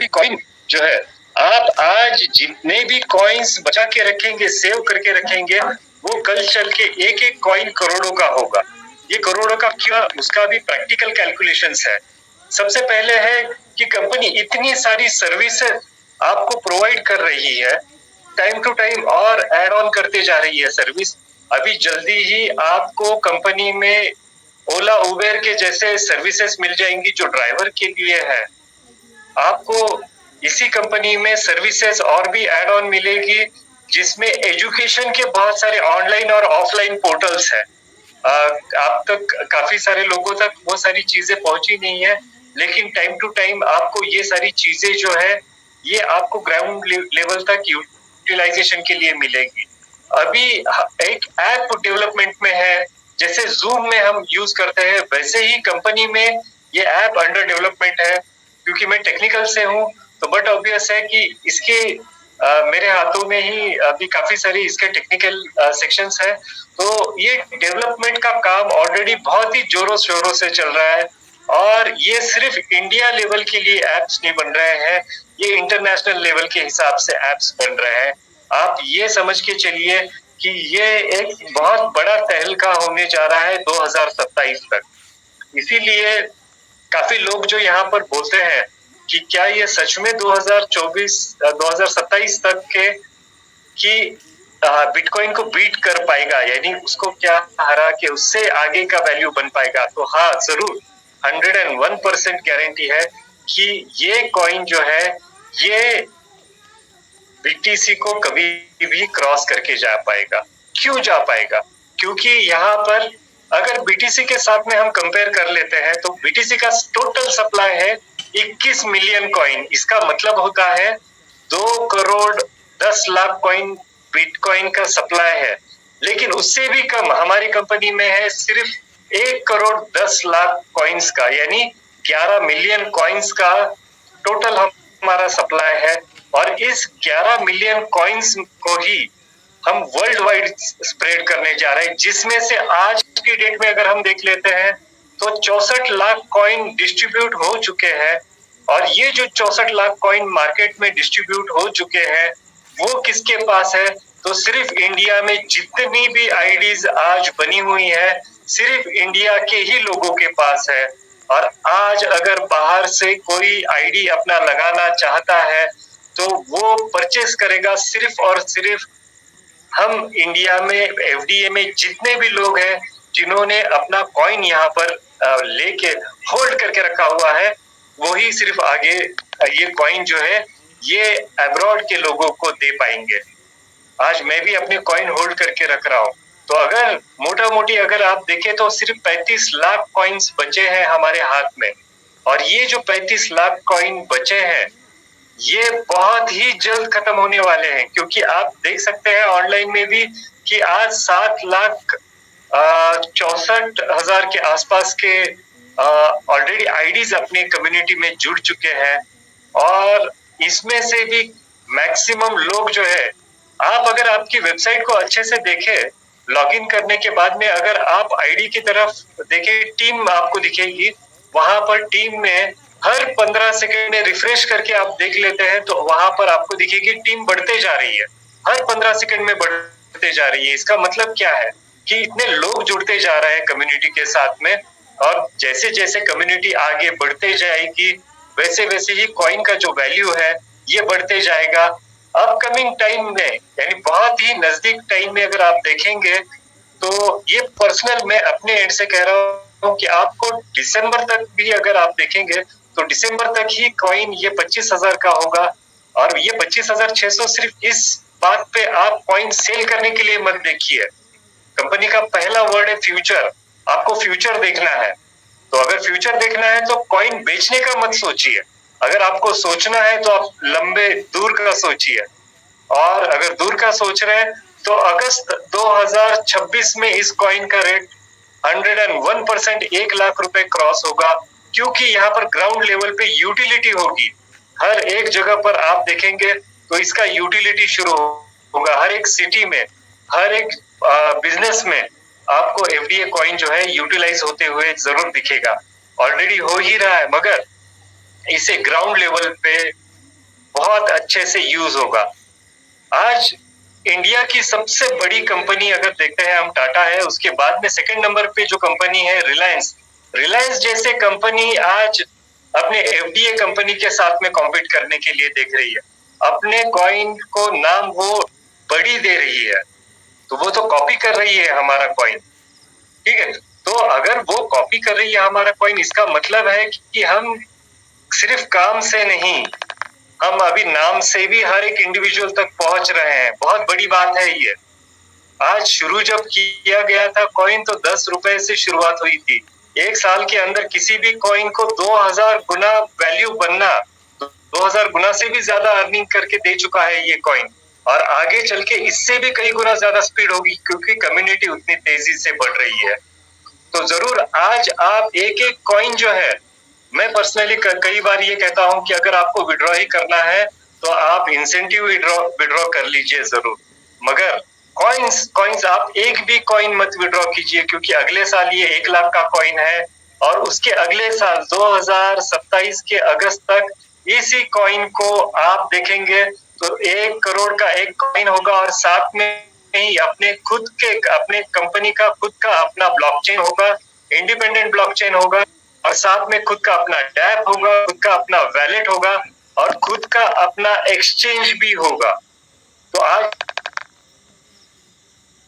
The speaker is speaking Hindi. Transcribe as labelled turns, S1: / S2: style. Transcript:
S1: अभी कॉइन जो है, आप आज जितने भी कॉइन्स बचा के रखेंगे, सेव करके रखेंगे, वो कल चल के एक एक कॉइन करोड़ों का होगा। ये करोड़ों का क्यों, उसका भी प्रैक्टिकल कैलकुलेशंस है। सबसे पहले है कि कंपनी इतनी सारी सर्विसेज आपको प्रोवाइड कर रही है, टाइम टू टाइम और एड ऑन करते जा रही है सर्विस। अभी जल्दी ही आपको कंपनी में ओला उबेर के जैसे सर्विसेज मिल जाएंगी जो ड्राइवर के लिए है। आपको इसी कंपनी में सर्विसेज और भी एड ऑन मिलेगी, जिसमें एजुकेशन के बहुत सारे ऑनलाइन और ऑफलाइन पोर्टल्स हैं। आप तक काफी सारे लोगों तक वो सारी चीजें पहुंची नहीं है, लेकिन टाइम टू टाइम आपको ये सारी चीजें जो है, ये आपको ग्राउंड लेवल तक यूटिलाइजेशन के लिए मिलेगी। अभी एक ऐप डेवलपमेंट में है, जैसे जूम में हम यूज करते हैं, वैसे ही कंपनी में ये ऐप अंडर डेवलपमेंट है। क्योंकि मैं टेक्निकल से हूँ, तो बट ऑब्वियस है कि इसके मेरे हाथों में ही अभी काफी सारी इसके टेक्निकल सेक्शंस है। तो ये डेवलपमेंट का काम ऑलरेडी बहुत ही जोरों शोरों से चल रहा है, और ये सिर्फ इंडिया लेवल के लिए एप्स नहीं बन रहे हैं, ये इंटरनेशनल लेवल के हिसाब से एप्स बन रहे हैं। आप ये समझ के चलिए कि ये एक बहुत बड़ा तहलका होने जा रहा है 2027 तक। इसीलिए काफी लोग जो यहाँ पर बोलते हैं कि क्या ये सच में 2027 तक के कि बिटकॉइन को बीट कर पाएगा, यानी उसको क्या हरा के उससे आगे का वैल्यू बन पाएगा। तो हाँ, जरूर 101% गारंटी है कि ये कॉइन जो है, ये बीटीसी को कभी भी क्रॉस करके जा पाएगा। क्यों जा पाएगा? क्योंकि यहाँ पर अगर बीटीसी के साथ में हम कंपेयर कर लेते हैं, तो बीटीसी का टोटल सप्लाई है 21 मिलियन कॉइन। इसका मतलब होता है 2 करोड़ 10 लाख कॉइन बिटकॉइन का सप्लाई है। लेकिन उससे भी कम हमारी कंपनी में है सिर्फ 1 करोड़ 10 लाख कॉइन्स का, यानी 11 मिलियन कॉइन्स का टोटल हमारा सप्लाई है। और इस 11 मिलियन कॉइन्स को ही हम वर्ल्ड वाइड स्प्रेड करने जा रहे हैं, जिसमें से आज की डेट में अगर हम देख लेते हैं तो 64 लाख कॉइन डिस्ट्रीब्यूट हो चुके हैं। और ये जो 64 लाख कॉइन मार्केट में डिस्ट्रीब्यूट हो चुके हैं, वो किसके पास है? तो सिर्फ इंडिया में जितनी भी आईडीज आज बनी हुई है, सिर्फ इंडिया के ही लोगों के पास है। और आज अगर बाहर से कोई आईडी अपना लगाना चाहता है, तो वो परचेस करेगा सिर्फ और सिर्फ हम इंडिया में एफडीए में जितने भी लोग हैं जिन्होंने अपना कॉइन यहाँ पर लेके होल्ड करके रखा हुआ है, वो ही सिर्फ आगे ये कॉइन जो है ये अब्रॉड के लोगों को दे पाएंगे। आज मैं भी अपने कॉइन होल्ड करके रख रहा हूँ। तो अगर मोटा मोटी अगर आप देखें तो सिर्फ 35 लाख कॉइन्स बचे हैं हमारे हाथ में। और ये जो 35 लाख कॉइन बचे हैं, ये बहुत ही जल्द खत्म होने वाले हैं, क्योंकि आप देख सकते हैं ऑनलाइन में भी कि आज 7,64,000 के आसपास के ऑलरेडी आईडीज अपने कम्युनिटी में जुड़ चुके हैं। और इसमें से भी मैक्सिमम लोग जो है, आप अगर आपकी वेबसाइट को अच्छे से देखें, लॉगिन करने के बाद में अगर आप आईडी की तरफ देखें, टीम आपको दिखेगी। वहां पर टीम में हर 15 सेकंड में रिफ्रेश करके आप देख लेते हैं, तो वहां पर आपको दिखेगी टीम बढ़ते जा रही है, हर 15 सेकंड में बढ़ते जा रही है। इसका मतलब क्या है कि इतने लोग जुड़ते जा रहे हैं कम्युनिटी के साथ में। और जैसे जैसे कम्युनिटी आगे बढ़ते जाएगी, वैसे वैसे ही कॉइन का जो वैल्यू है ये बढ़ते जाएगा। अपकमिंग टाइम में, यानी बहुत ही नजदीक टाइम में अगर आप देखेंगे, तो ये पर्सनल मैं अपने एंड से कह रहा हूँ कि आपको दिसंबर तक भी अगर आप देखेंगे, तो दिसंबर तक ही कॉइन ये 25,000 का होगा। और ये 25,600 सिर्फ इस बात पे आप कॉइन सेल करने के लिए मत देखिए। कंपनी का पहला वर्ड है फ्यूचर, आपको फ्यूचर देखना है। तो अगर फ्यूचर देखना है तो कॉइन बेचने का मत सोचिए। अगर आपको सोचना है तो आप लंबे दूर का सोचिए। और अगर दूर का सोच रहे हैं तो अगस्त 2026 में इस कॉइन का रेट 101% 1 लाख रुपए क्रॉस होगा, क्योंकि यहाँ पर ग्राउंड लेवल पे यूटिलिटी होगी। हर एक जगह पर आप देखेंगे तो इसका यूटिलिटी शुरू होगा। हर एक सिटी में, हर एक बिजनेस में आपको एफडीए कॉइन जो है यूटिलाइज होते हुए जरूर दिखेगा। ऑलरेडी हो ही रहा है, मगर इसे ग्राउंड लेवल पे बहुत अच्छे से यूज होगा। आज इंडिया की सबसे बड़ी कंपनी अगर देखते हैं हम, टाटा है, उसके बाद में सेकंड नंबर पे जो कंपनी है रिलायंस। रिलायंस जैसे कंपनी आज अपने एफडीए कंपनी के साथ में कॉम्पीट करने के लिए देख रही है, अपने कॉइन को नाम वो बड़ी दे रही है, तो वो तो कॉपी कर रही है हमारा कॉइन, ठीक है। तो अगर वो कॉपी कर रही है हमारा कॉइन, इसका मतलब है कि हम सिर्फ काम से नहीं, हम अभी नाम से भी हर एक इंडिविजुअल तक पहुंच रहे हैं। बहुत बड़ी बात है ये। आज शुरू जब किया गया था कॉइन, तो 10 रुपए से शुरुआत हुई थी। एक साल के अंदर किसी भी कॉइन को 2000 गुना वैल्यू बनना, 2000 गुना से भी ज्यादा अर्निंग करके दे चुका है ये कॉइन, और आगे चल के इससे भी कई गुना ज्यादा स्पीड होगी, क्योंकि कम्युनिटी उतनी तेजी से बढ़ रही है। तो जरूर आज आप एक एक कॉइन जो है, मैं पर्सनली कई बार ये कहता हूं कि अगर आपको विड्रॉ ही करना है तो आप इंसेंटिव विड्रॉ कर लीजिए जरूर, मगर कॉइन्स कॉइन्स आप एक भी कॉइन मत विड्रॉ कीजिए, क्योंकि अगले साल ये 1 लाख का कॉइन है, और उसके अगले साल 2027 के अगस्त तक इसी कॉइन को आप देखेंगे तो 1 करोड़ का एक कॉइन होगा, और साथ में ही अपने खुद के, अपने कंपनी का खुद का अपना ब्लॉकचेन होगा, इंडिपेंडेंट ब्लॉकचेन होगा, और साथ में खुद का अपना डैप होगा, खुद का अपना वैलेट होगा, और खुद का अपना एक्सचेंज भी होगा। तो आज